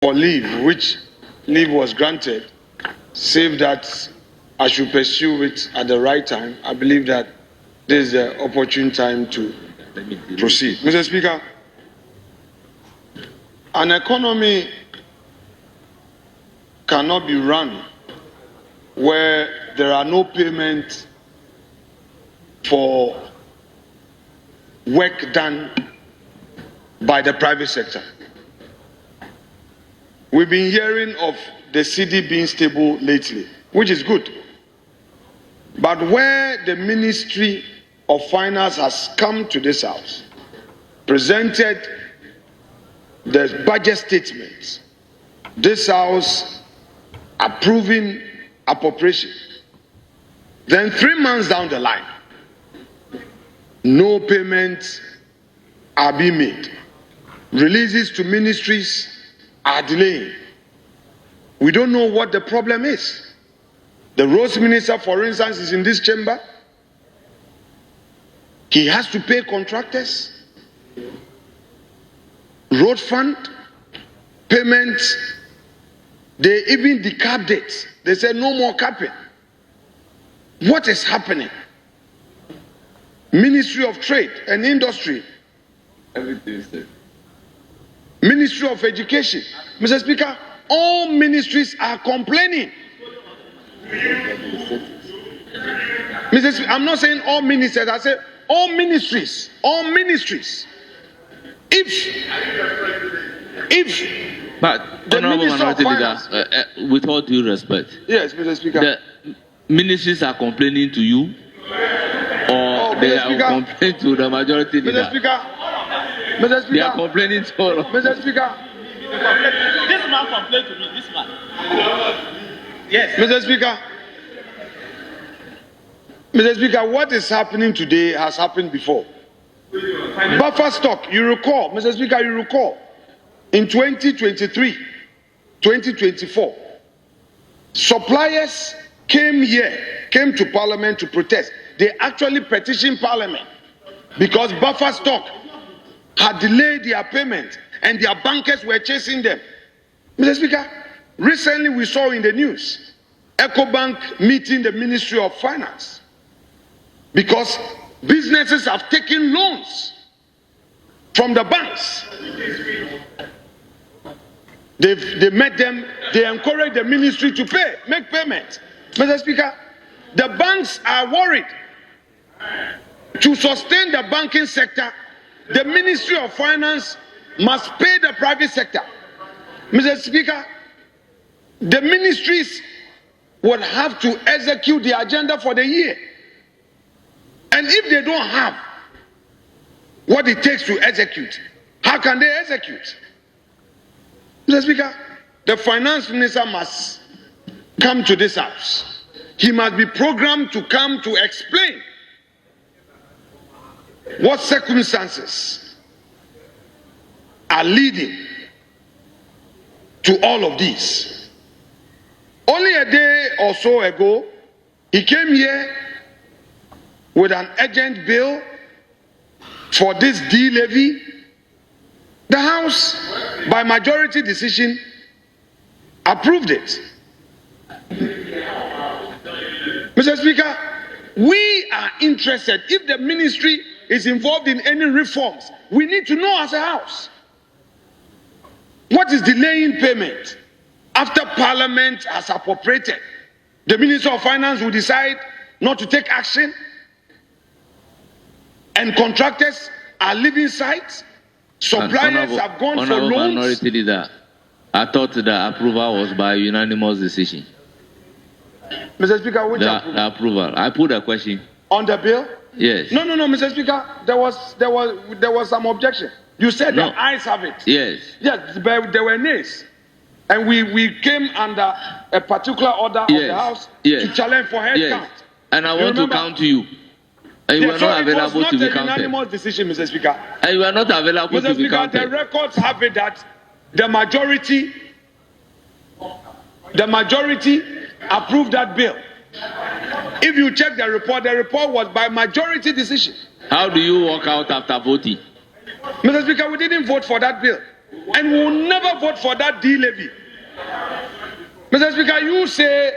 for leave, which leave was granted, save that I should pursue it at the right time. I believe that this is the opportune time to proceed. Mr. Speaker, an economy cannot be run where there are no payments for work done by the private sector. We've been hearing of the cedi being stable lately, which is good. But where the Ministry of Finance has come to this house, presented the budget statements, this house approving appropriation, then 3 months down the line, no payments are being made. Releases to ministries are delaying. We don't know what the problem is. The roads minister, for instance, is in this chamber. He has to pay contractors. Road fund, payments, they even decapped it. They said no more capping. What is happening? Ministry of Trade and Industry, Ministry of Education. Mr. Speaker, all ministries are complaining. Mr. Speaker, I'm not saying all ministers, I say all ministries. All ministries. But the Honorable Minister of Minority Finance, Leader, with all due respect, yes, Mr. Speaker, the ministries are complaining to you, or they are complaining to the majority leader. Mr. Speaker, They are complaining to all of Mr. Speaker, This man complained to me, this man. Yes. Mr. Speaker, what is happening today has happened before. Buffer stock, you recall, Mr. Speaker, you recall, in 2023, 2024, suppliers came to Parliament to protest. They actually petitioned Parliament because buffer stock had delayed their payment and their bankers were chasing them. Mr. Speaker, recently we saw in the news, EcoBank meeting the Ministry of Finance because businesses have taken loans from the banks. They met them, they encouraged the ministry to make payments. Mr. Speaker, the banks are worried. To sustain the banking sector, the Ministry of Finance must pay the private sector. Mr. Speaker, the ministries would have to execute the agenda for the year. And if they don't have what it takes to execute, how can they execute? Mr. Speaker, the finance minister must come to this house. He must be programmed to come to explain what circumstances are leading to all of this. Only a day or so ago, he came here with an urgent bill for this D-levy. The House, by majority decision, approved it. Mr. Speaker, we are interested. If the ministry is involved in any reforms, we need to know as a House. What is delaying payment? After Parliament has appropriated, the Minister of Finance will decide not to take action, and contractors are leaving sites. Suppliers have gone for loans. Minority Leader, I thought the approval was by unanimous decision. Mr. Speaker, which the approval? I put a question. On the bill? Yes. No, Mr. Speaker. There was some objection. You said the ayes have it. Yes. Yes, but there were nays. And we came under a particular order of the House to challenge for head count. And I want to count you. And you were not available to be counted. It was not a unanimous decision, Mr. Speaker. And you were not available to be counted. The records have it that the majority approved that bill. If you check the report was by majority decision. How do you walk out after voting? Mr. Speaker, we didn't vote for that bill. And we will never vote for that D-levy. Mr. Speaker, you say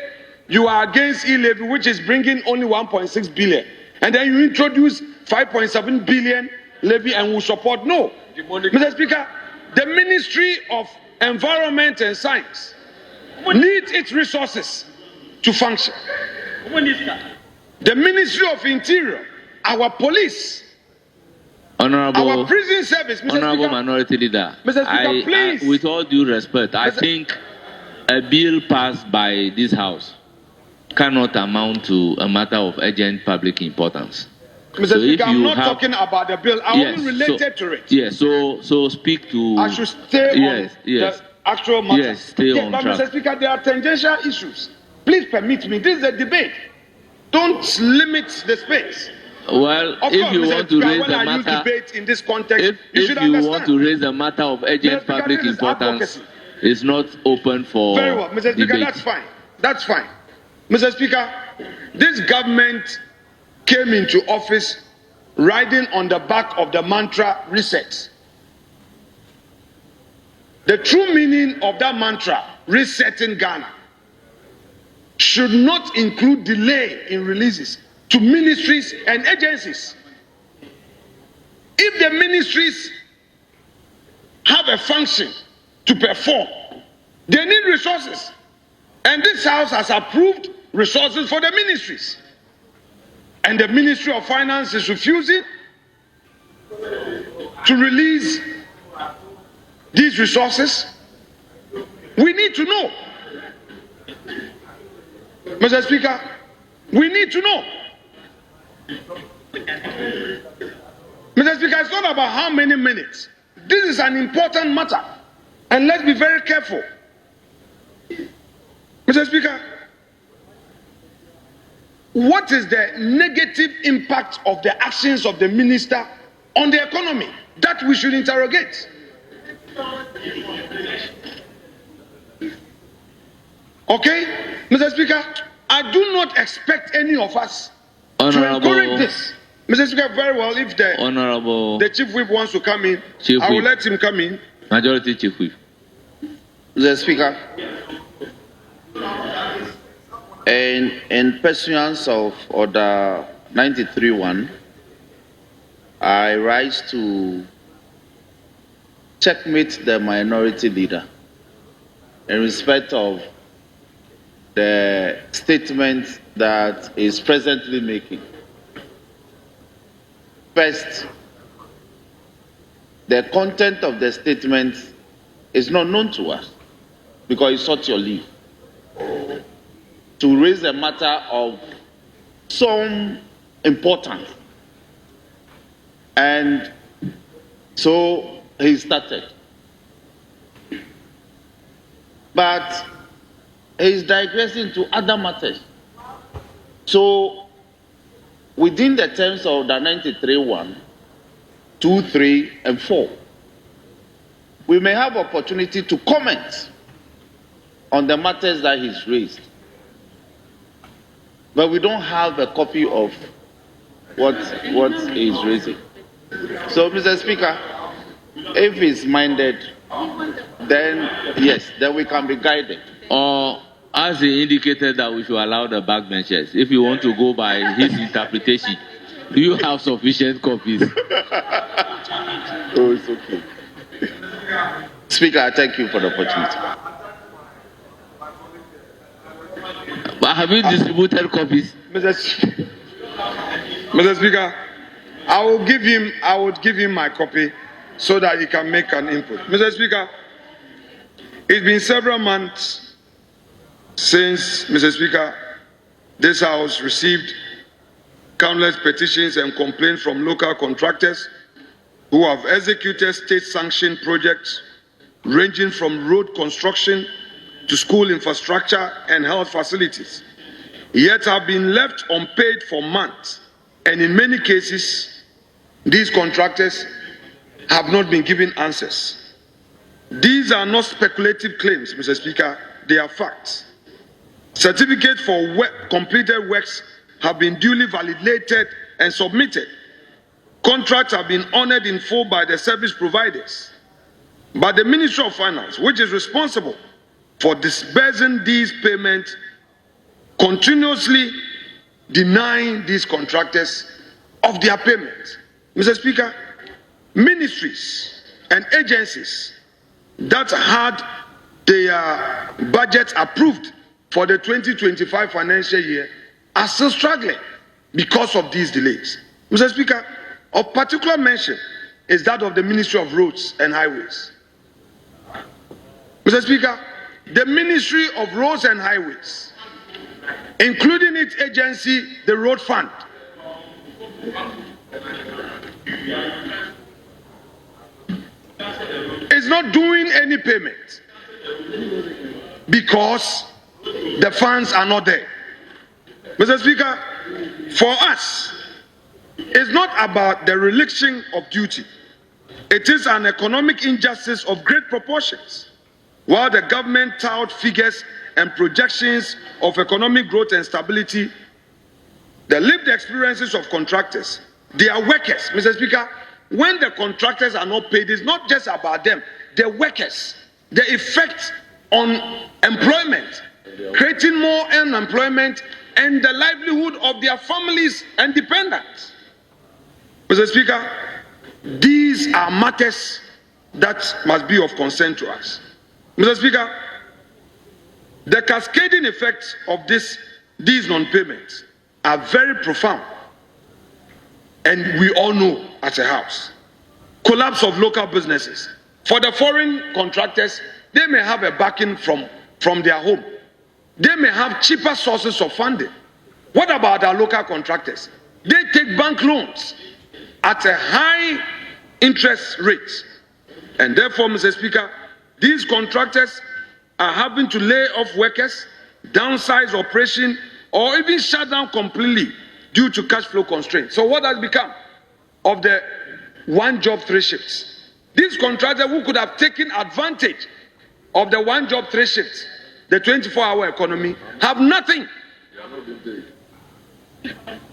you are against E-levy, which is bringing only 1.6 billion. And then you introduce 5.7 billion levy and will support. No. Mr. Speaker, the Ministry of Environment and Science needs its resources to function. The Ministry of Interior, our police, our prison service, Mr. Honorable Speaker, Minority Leader, Mr. Speaker, please. with all due respect, I think a bill passed by this House cannot amount to a matter of urgent public importance. Mr. Speaker, I'm not talking about the bill. I Yes, only related to it. Yes, so speak to. I should stay on the actual matter. Yes, stay on but track. Mr. Speaker, there are tangential issues. Please permit me. This is a debate. Don't limit the space. Well, Of if course, you Mr. want to Speaker, raise when the I use matter, debate in this context, if should you understand. want to raise the matter of urgent Speaker, public this is importance, advocacy. it's not open for Very well, Mr. Speaker, debate. that's fine. That's fine. Mr. Speaker, this government came into office riding on the back of the mantra reset. The true meaning of that mantra, resetting Ghana, should not include delay in releases to ministries and agencies. If the ministries have a function to perform, they need resources. And this House has approved resources for the ministries. And the Ministry of Finance is refusing to release these resources. We need to know. Mr. Speaker, we need to know. Mr. Speaker, it's not about how many minutes. This is an important matter. And let's be very careful. Mr. Speaker, what is the negative impact of the actions of the minister on the economy? That we should interrogate. Okay? Mr. Speaker, I do not expect any of us to encourage this. Mr. Speaker, very well, if the Chief Whip wants to come in, I will let him come in. Majority Chief Whip. Mr. Speaker, in pursuance of Order 93.1, I rise to checkmate the minority leader in respect of the statement that is presently making. First, the content of the statement is not known to us because you sought your leave to raise a matter of some importance. And so he started. But he's digressing to other matters. So within the terms of the 93.1, 2, 3, and 4, we may have opportunity to comment on the matters that he's raised. But we don't have a copy of what he's raising. So, Mr. Speaker, if he's minded, then yes, then we can be guided. Or as he indicated that we should allow the backbenchers, if you want to go by his interpretation, do you have sufficient copies? Oh, it's okay. Speaker, I thank you for the opportunity. But have you distributed copies? Mr. Speaker, I would give him my copy so that he can make an input. Mr. Speaker, it's been several months since, Mr. Speaker, this House received countless petitions and complaints from local contractors who have executed state-sanctioned projects ranging from road construction to school infrastructure and health facilities, yet have been left unpaid for months. And in many cases, these contractors have not been given answers. These are not speculative claims, Mr. Speaker, they are facts. Certificates for completed works have been duly validated and submitted. Contracts have been honored in full by the service providers. But the Ministry of Finance, which is responsible for disbursing these payments, continuously denying these contractors of their payments. Mr. Speaker, ministries and agencies that had their budgets approved for the 2025 financial year are still struggling because of these delays. Mr. Speaker, of particular mention is that of the Ministry of Roads and Highways. Mr. Speaker, the Ministry of Roads and Highways, including its agency, the Road Fund, is not doing any payment because the funds are not there. Mr. Speaker, for us, it's not about the religion of duty. It is an economic injustice of great proportions. While the government tout figures and projections of economic growth and stability, the lived experiences of contractors, they are workers. Mr. Speaker, when the contractors are not paid, it's not just about them, the workers, the effect on employment, creating more unemployment and the livelihood of their families and dependents. Mr. Speaker, these are matters that must be of concern to us. Mr. Speaker, the cascading effects of these non-payments are very profound, and we all know as a house. Collapse of local businesses. For the foreign contractors, they may have a backing from their home. They may have cheaper sources of funding. What about our local contractors? They take bank loans at a high interest rate. And therefore, Mr. Speaker, these contractors are having to lay off workers, downsize operation, or even shut down completely due to cash flow constraints. So what has become of the one job, three shifts? These contractors who could have taken advantage of the one job, three shifts, the 24-hour economy, have nothing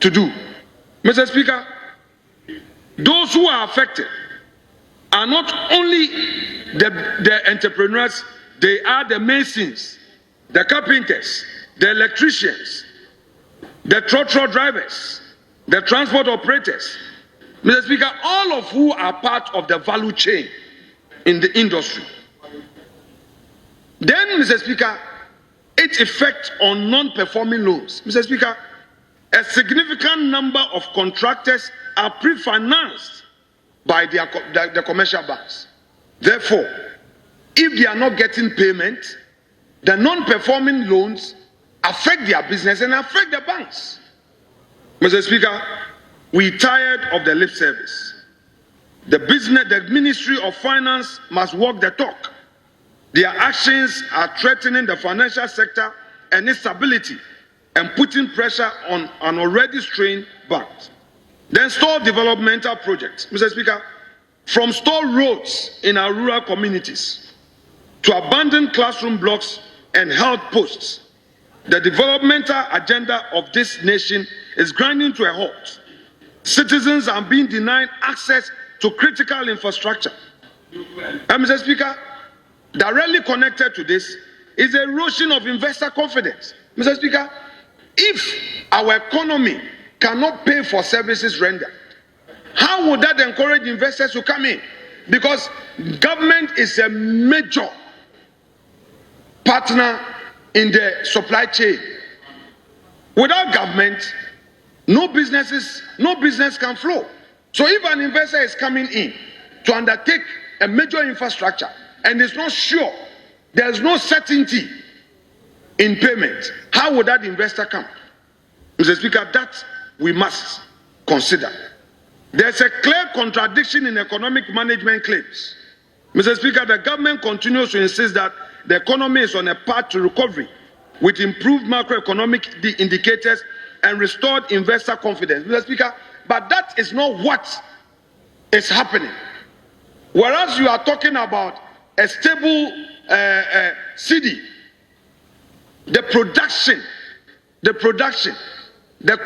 to do. Mr. Speaker, those who are affected are not only the entrepreneurs, they are the masons, the carpenters, the electricians, the trotro drivers, the transport operators. Mr. Speaker, all of who are part of the value chain in the industry. Then, Mr. Speaker, its effect on non-performing loans. Mr. Speaker, a significant number of contractors are pre-financed by the commercial banks. Therefore, if they are not getting payment, the non-performing loans affect their business and affect the banks. Mr. Speaker, we tired of the lip service. The Ministry of Finance must walk the talk. Their actions are threatening the financial sector and its stability and putting pressure on an already strained bank. Then store developmental projects. Mr. Speaker, from store roads in our rural communities to abandoned classroom blocks and health posts, the developmental agenda of this nation is grinding to a halt. Citizens are being denied access to critical infrastructure. And Mr. Speaker, directly connected to this is the erosion of investor confidence. Mr. Speaker, if our economy cannot pay for services rendered, how would that encourage investors to come in? Because government is a major partner in the supply chain. Without government, no business can flow. So if an investor is coming in to undertake a major infrastructure and is not sure, there's no certainty in payment, how would that investor come? Mr. Speaker, that we must consider. There's a clear contradiction in economic management claims. Mr. Speaker, the government continues to insist that the economy is on a path to recovery with improved macroeconomic indicators and restored investor confidence. Mr. Speaker, but that is not what is happening. Whereas you are talking about a stable CD, the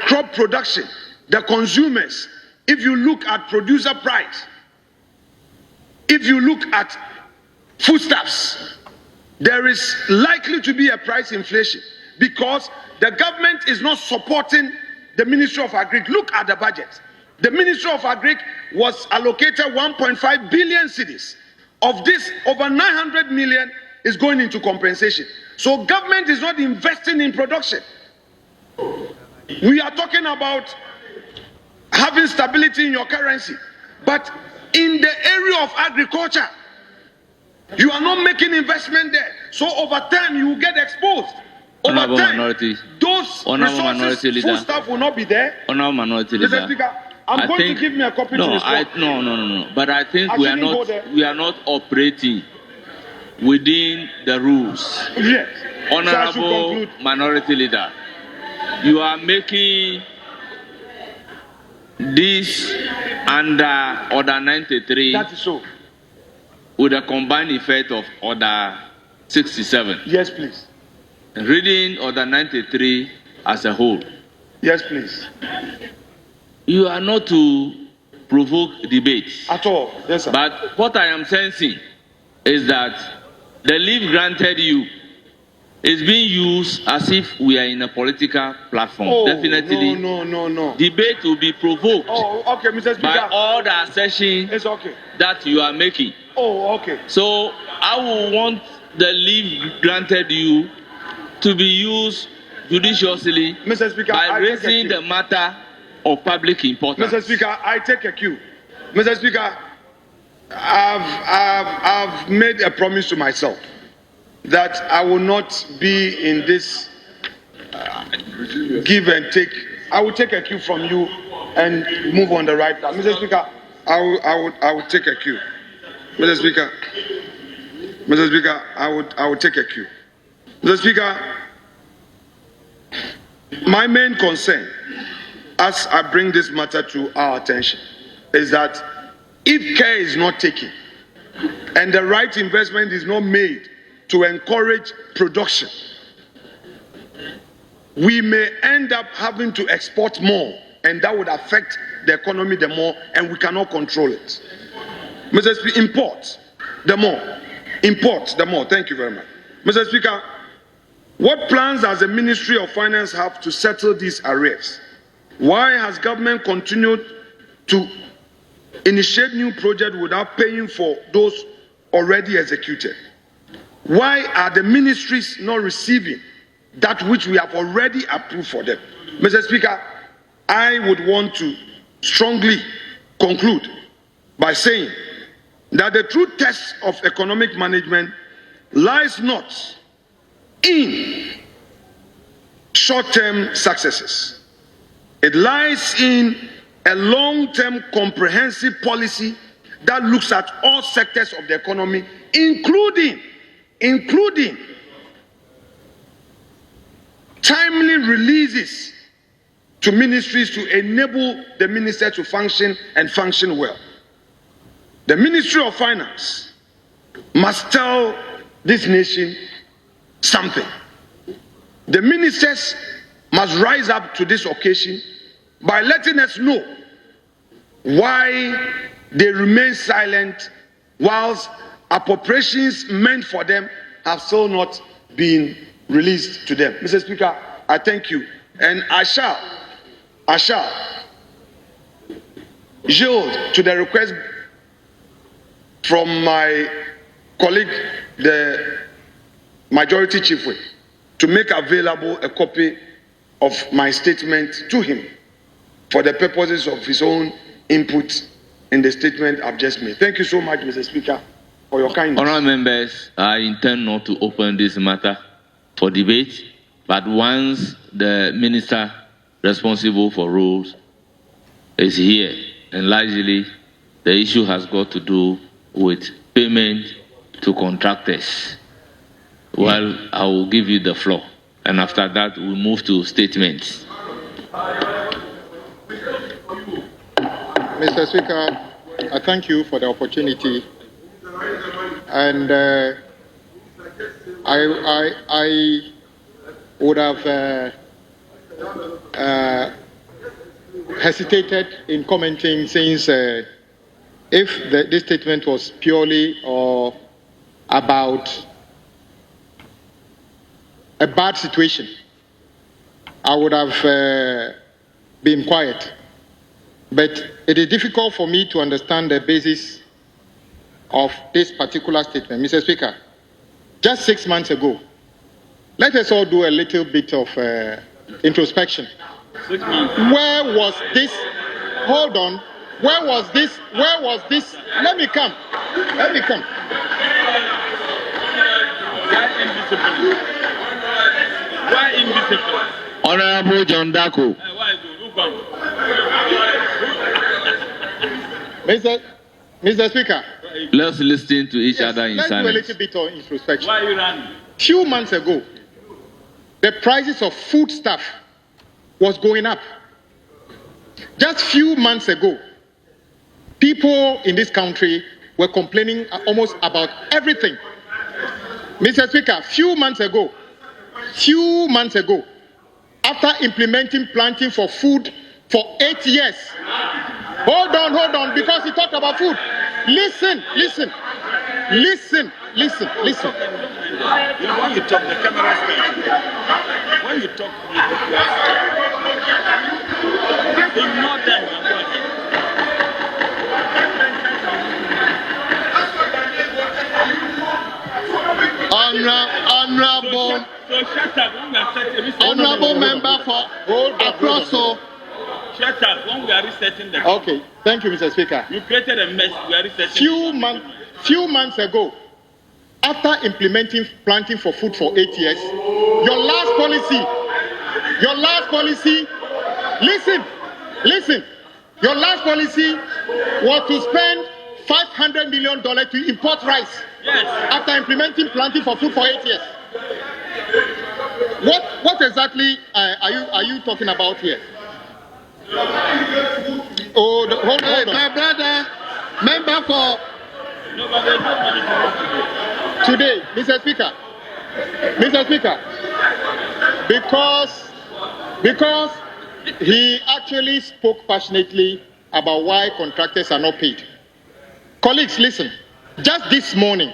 crop production, the consumers, if you look at producer price, if you look at foodstuffs, there is likely to be a price inflation because the government is not supporting the Ministry of Agri. Look at the budget. The Ministry of Agri was allocated 1.5 billion cedis. Of this, over 900 million is going into compensation. So government is not investing in production. We are talking about having stability in your currency, but in the area of agriculture, you are not making investment there. So over time, you will get exposed. Over time, those resources, food stuff will not be there. Mr. Speaker, I'm going to give me a copy to respond. No. But I think we are not operating within the rules. Yes. Honorable Minority Leader, you are making this under Order 93. That is so. With a combined effect of Order 67. Yes, please. Reading Order 93 as a whole. Yes, please. You are not to provoke debate. At all. Yes, sir. But what I am sensing is that the leave granted you is being used as if we are in a political platform. Oh, definitely. No. Debate will be provoked. Oh, okay, Mr. Speaker. By all the assertions that you are making. Oh, okay. So I will want the leave granted you to be used judiciously, Mr. Speaker, by raising the matter of public importance. Mr. Speaker, I take a cue. Mr. Speaker, I've made a promise to myself that I will not be in this give and take. I will take a cue from you and move on the right path. Mr. Speaker, I will take a cue. Mr. Speaker, I would take a cue. Mr. Speaker, my main concern as I bring this matter to our attention is that if care is not taken and the right investment is not made to encourage production, we may end up having to export more, and that would affect the economy the more, and we cannot control it. Mr. Speaker, import the more. Thank you very much. Mr. Speaker, what plans does the Ministry of Finance have to settle these arrears? Why has government continued to initiate new projects without paying for those already executed? Why are the ministries not receiving that which we have already approved for them? Mr. Speaker, I would want to strongly conclude by saying that the true test of economic management lies not in short-term successes. It lies in a long-term comprehensive policy that looks at all sectors of the economy, including timely releases to ministries to enable the minister to function and function well. The Ministry of Finance must tell this nation something. The ministers must rise up to this occasion by letting us know why they remain silent whilst appropriations meant for them have still not been released to them. Mr. Speaker, I thank you, and I shall yield to the request from my colleague, the Majority Chief Whip, to make available a copy of my statement to him for the purposes of his own input in the statement I've just made. Thank you so much, Mr. Speaker, for your kindness. Honourable members, I intend not to open this matter for debate, but once the minister responsible for rules is here, and largely the issue has got to do with payment to contractors, well, I will give you the floor, and after that we'll move to statements. Mr. Speaker, I thank you for the opportunity, and I would have hesitated in commenting since if this statement was purely or about a bad situation, I would have been quiet. But it is difficult for me to understand the basis of this particular statement. Mr. Speaker, just 6 months ago, let us all do a little bit of introspection. 6 months. Where was this? Hold on. Where was this? Where was this? Let me come. Let me come. Why indiscipline? Honorable John Dako. Why is it? Who come? Mr. Speaker, Let's listen to each other in let's do a silence. little bit of introspection. Why are you running? Few months ago, the prices of foodstuff was going up. Just few months ago, people in this country were complaining almost about everything. Mr. Speaker, few months ago, after implementing planting for food for 8 years. Hold on, because he talked about food. Listen. When you talk, the camera is when you talk, ignore them. Honorable So shut up when we are setting. Honorable member for across. Shut up when we are resetting the. Okay, thank you, Mr. Speaker. You created a mess. We are resetting. Few months ago, after implementing planting for food for 8 years, your last policy, listen, your last policy was to spend $500 million to import rice. Yes. After implementing planting for food for 8 years. What exactly are you talking about here? Hold on. My brother, member for today, Mr. Speaker, because he actually spoke passionately about why contractors are not paid. Colleagues, listen. Just this morning,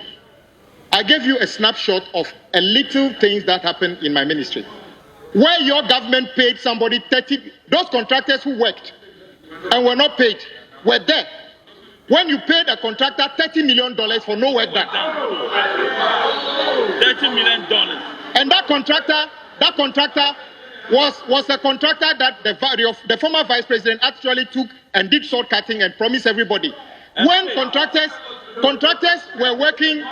I gave you a snapshot of a little things that happened in my ministry. Where your government paid somebody 30, those contractors who worked and were not paid were there. When you paid a contractor $30 million for no work done. $30 million. And that contractor was a contractor that the former vice president actually took and did shortcutting and promised everybody. When contractors were working.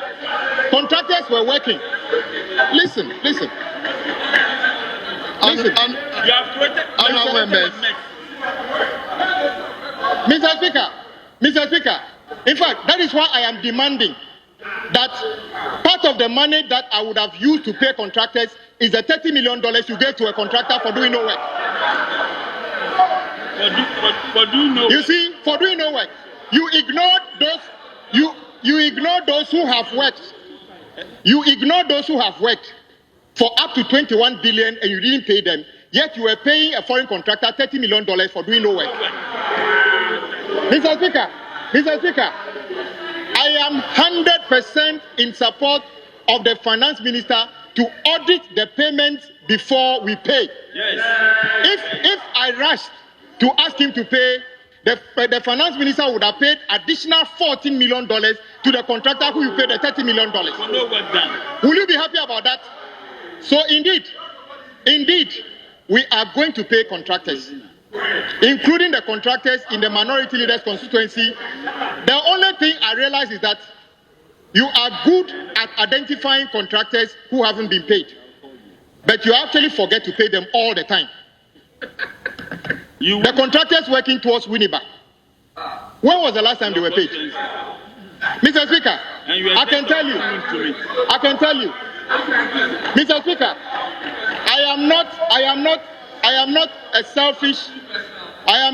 Listen. You have created a mess. Mr. Speaker, in fact, that is why I am demanding that part of the money that I would have used to pay contractors is the $30 million you gave to a contractor for doing no work. For doing no work. You see, for doing no work. You ignored those. You ignore those who have worked. You ignore those who have worked for up to 21 billion and you didn't pay them. Yet you were paying a foreign contractor $30 million for doing no work. Mr. Speaker, I am 100% in support of the finance minister to audit the payments before we pay. Yes. If I rushed to ask him to pay, the finance minister would have paid additional $14 million to the contractor who you paid the $30 million. For no work done. Will you be happy about that? So indeed, we are going to pay contractors, including the contractors in the minority leaders constituency. The only thing I realize is that you are good at identifying contractors who haven't been paid, but you actually forget to pay them all the time. The contractors working towards Winneba, when was the last time they were paid? Mr. Speaker, I can tell you. Mr. Speaker, I am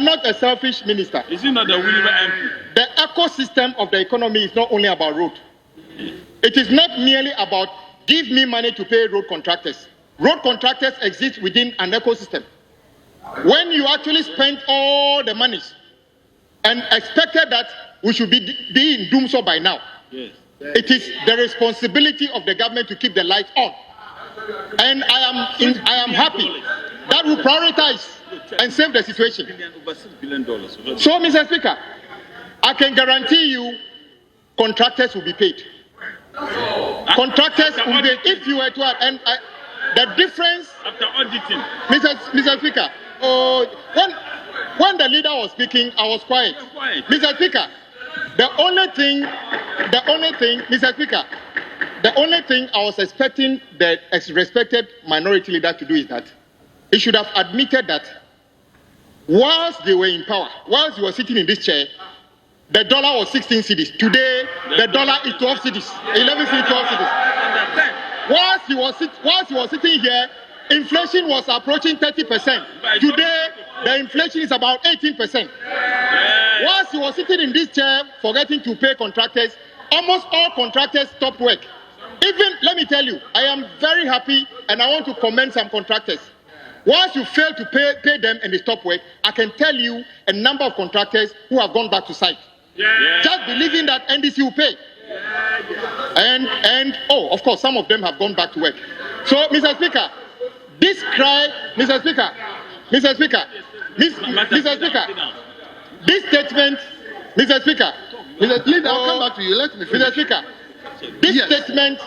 not a selfish minister. Is it not the Winneba MP? The ecosystem of the economy is not only about road. It is not merely about give me money to pay road contractors. Road contractors exist within an ecosystem. When you actually spent all the monies and expected that we should be in doom so by now, yes, It is the responsibility of the government to keep the lights on. And I am happy that we prioritize and save the situation. So, Mr. Speaker, I can guarantee you contractors will be paid. Contractors will be paid if you were to add, and the difference After auditing. Mr. Speaker, when the leader was speaking, I was quiet. Mr. Speaker, the only thing, Mr. Speaker, the only thing I was expecting the respected minority leader to do is that he should have admitted that whilst they were in power, whilst he was sitting in this chair, the dollar was 16 cedis. Today, the dollar is 12 cedis, 11 cedis, 12 cedis. Whilst he was sitting here, inflation was approaching 30%. Today, the inflation is about 18%. Whilst he was sitting in this chair, forgetting to pay contractors, almost all contractors stopped work. Even, let me tell you, I am very happy and I want to commend some contractors. Once you fail to pay them and they stop work, I can tell you a number of contractors who have gone back to site. Just believing that NDC will pay. And of course, some of them have gone back to work. So, Mr. Speaker, this cry, Mr. Speaker, this statement, Mr. Speaker, Leader, I'll come back to you. Let me finish. Mr. Speaker, this statement,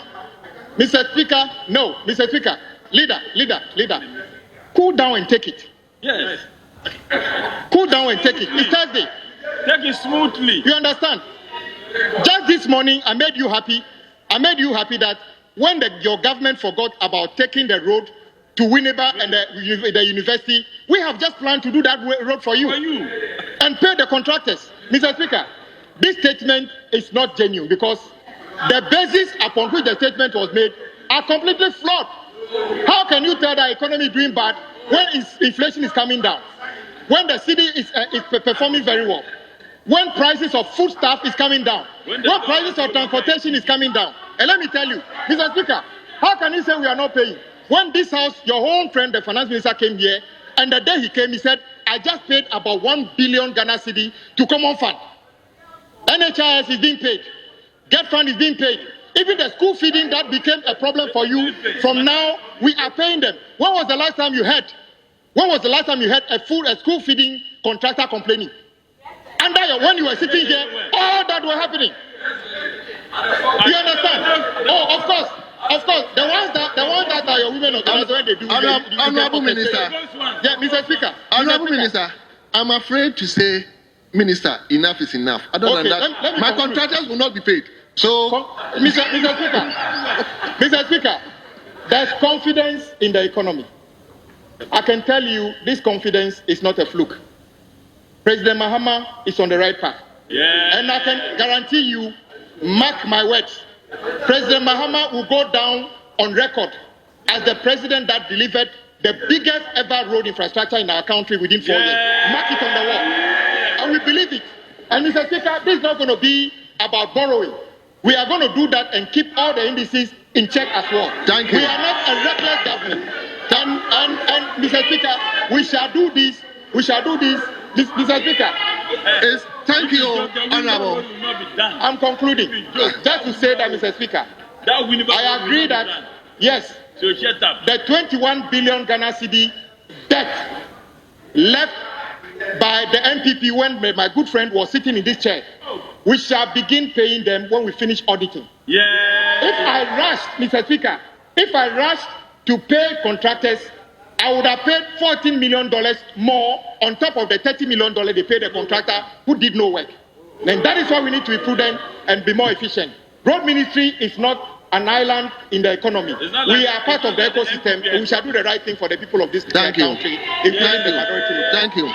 Mr. Speaker, no, Mr. Speaker, leader, cool down and take it. Yes. Cool down and take it. It's Thursday. Take it smoothly. You understand? Just this morning, I made you happy. I made you happy that when your government forgot about taking the road to Winneba and the university, we have just planned to do that road for you and pay the contractors. Mr. Speaker, this statement is not genuine because the basis upon which the statement was made are completely flawed. How can you tell the economy is doing bad when inflation is coming down, when the city is performing very well, when prices of foodstuff is coming down, when prices of transportation is coming down? And let me tell you, Mr. Speaker, how can you say we are not paying? When this house, your own friend, the finance minister, came here, and the day he came, he said, I just paid about 1 billion Ghana cedi to Common Fund. NHIS is being paid. Get Fund is being paid. Even the school feeding that became a problem for you, from now, we are paying them. When was the last time you heard? When was the last time you heard a school feeding contractor complaining? When you were sitting here, all that were happening. You understand? Oh, of course. The ones that are your women organizers when they do. Honorable Minister. Yeah, Mr. Speaker. Honorable Minister, I'm afraid to say, Minister, enough is enough. Other than that, my contractors will not be paid. So, Mr. Speaker, there's confidence in the economy. I can tell you this confidence is not a fluke. President Mahama is on the right path. Yeah. And I can guarantee you, mark my words, President Mahama will go down on record as the president that delivered the biggest ever road infrastructure in our country within 4 years. Mark it on the wall. And we believe it. And Mr. Speaker, this is not going to be about borrowing. We are going to do that and keep all the indices in check as well. Thank you. We are not a reckless government. And Mr. Speaker, we shall do this. Mr. Speaker. Thank you, Honorable. I'm concluding. Just to say that, Mr. Speaker, I agree that, yes, the 21 billion Ghana cedi debt left by the NPP when my good friend was sitting in this chair, we shall begin paying them when we finish auditing. Yeah. If I rushed, Mr. Speaker, to pay contractors, I would have paid $14 million more on top of the $30 million they paid the contractor who did no work. And that is why we need to be prudent and be more efficient. Road Ministry is not an island in the economy. We are part of the ecosystem, and we shall do the right thing for the people of this country. Thank you.